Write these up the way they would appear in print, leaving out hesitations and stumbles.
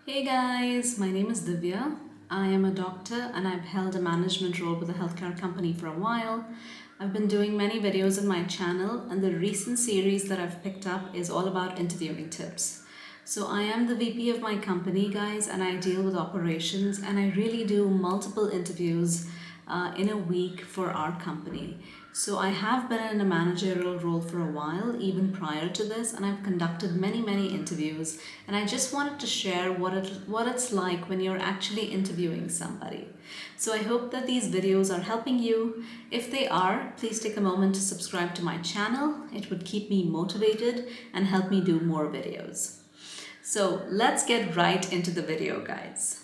Hey guys, my name is Divya. I am a doctor and I've held a management role with a healthcare company for a while. I've been doing many videos on my channel, and the recent series that I've picked up is all about interviewing tips. So I am the VP of my company, guys, and I deal with operations, and I really do multiple interviews in a week for our company. So I have been in a managerial role for a while, even prior to this, and I've conducted many interviews. And I just wanted to share what it's like when you're actually interviewing somebody. So I hope that these videos are helping you. If they are, please take a moment to subscribe to my channel. It would keep me motivated and help me do more videos. So let's get right into the video, guys.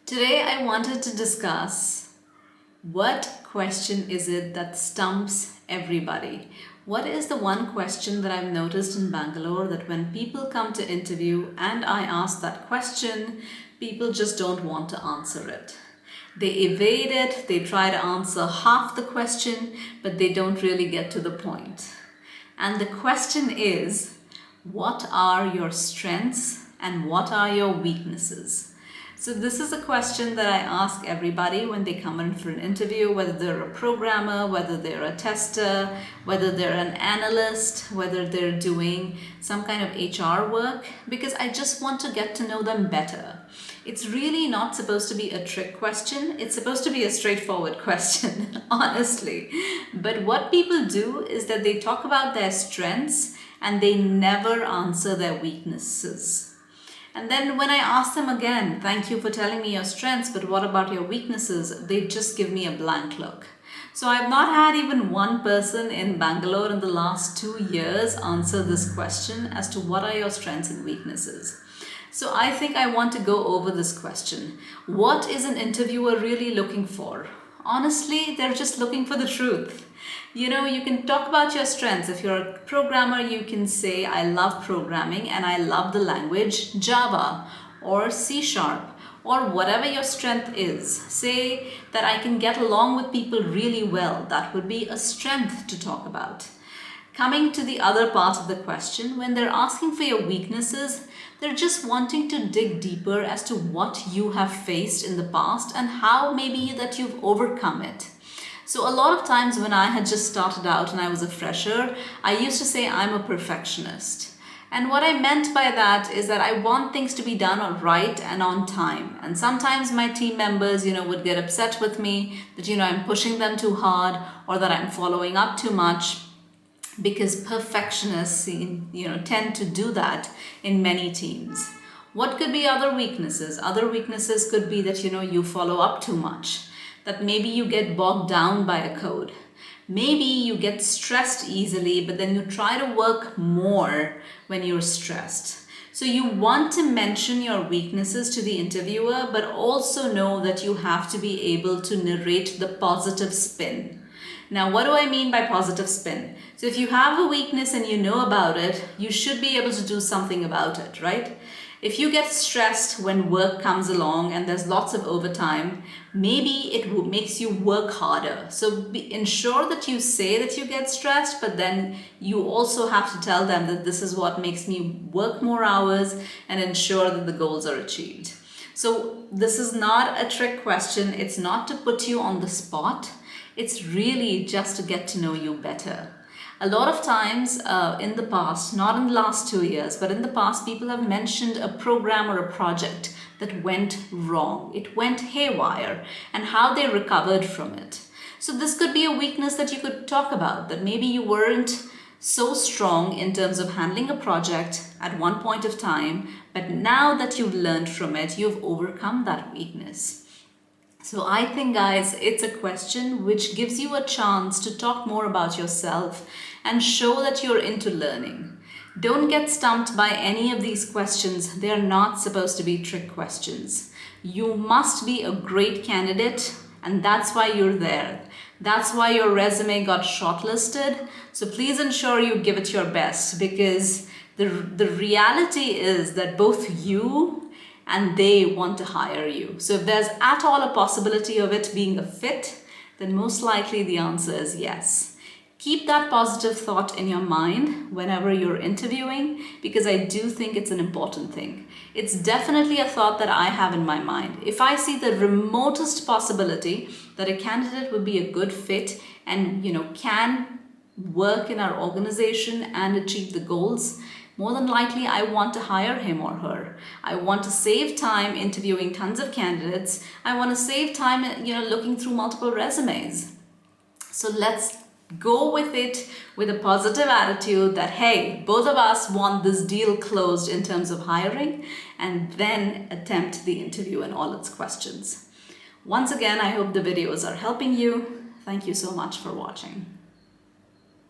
Today I wanted to discuss what question is it that stumps everybody? What is the one question that I've noticed in Bangalore that when people come to interview and I ask that question, people just don't want to answer it. They evade it, they try to answer half the question, but they don't really get to the point. And the question is, what are your strengths and what are your weaknesses? So this is a question that I ask everybody when they come in for an interview, whether they're a programmer, whether they're a tester, whether they're an analyst, whether they're doing some kind of HR work, because I just want to get to know them better. It's really not supposed to be a trick question. It's supposed to be a straightforward question, honestly. But what people do is that they talk about their strengths and they never answer their weaknesses. And then when I ask them again, thank you for telling me your strengths, but what about your weaknesses? They just give me a blank look. So I've not had even one person in Bangalore in the last 2 years answer this question as to what are your strengths and weaknesses. So I think I want to go over this question. What is an interviewer really looking for? Honestly, they're just looking for the truth. You can talk about your strengths. If you're a programmer, you can say, I love programming and I love the language Java or C Sharp or whatever your strength is. Say that I can get along with people really well. That would be a strength to talk about. Coming to the other part of the question, when they're asking for your weaknesses, they're just wanting to dig deeper as to what you have faced in the past and how maybe that you've overcome it. So a lot of times when I had just started out and I was a fresher, I used to say I'm a perfectionist. And what I meant by that is that I want things to be done right and on time. And sometimes my team members, would get upset with me that, I'm pushing them too hard or that I'm following up too much, because perfectionists, tend to do that in many teams. What could be other weaknesses? Other weaknesses could be that, you follow up too much, that maybe you get bogged down by a code. Maybe you get stressed easily, but then you try to work more when you're stressed. So you want to mention your weaknesses to the interviewer, but also know that you have to be able to narrate the positive spin. Now, what do I mean by positive spin? So if you have a weakness and you know about it, you should be able to do something about it, right? If you get stressed when work comes along and there's lots of overtime, maybe it makes you work harder. So ensure that you say that you get stressed, but then you also have to tell them that this is what makes me work more hours and ensure that the goals are achieved. So this is not a trick question. It's not to put you on the spot. It's really just to get to know you better. A lot of times in the past, not in the last 2 years, but in the past, people have mentioned a program or a project that went wrong. It went haywire and how they recovered from it. So this could be a weakness that you could talk about, that maybe you weren't so strong in terms of handling a project at one point of time, but now that you've learned from it, you've overcome that weakness. So I think, guys, it's a question which gives you a chance to talk more about yourself and show that you're into learning. Don't get stumped by any of these questions. They're not supposed to be trick questions. You must be a great candidate, and that's why you're there. That's why your resume got shortlisted. So please ensure you give it your best, because the reality is that both you and they want to hire you. So if there's at all a possibility of it being a fit, then most likely the answer is yes. Keep that positive thought in your mind whenever you're interviewing, because I do think it's an important thing. It's definitely a thought that I have in my mind. If I see the remotest possibility that a candidate would be a good fit and can work in our organization and achieve the goals, more than likely I want to hire him or her. I want to save time interviewing tons of candidates. I want to save time looking through multiple resumes. So let's go with it with a positive attitude that, hey, both of us want this deal closed in terms of hiring, and then attempt the interview and all its questions. Once again, I hope the videos are helping you. Thank you so much for watching.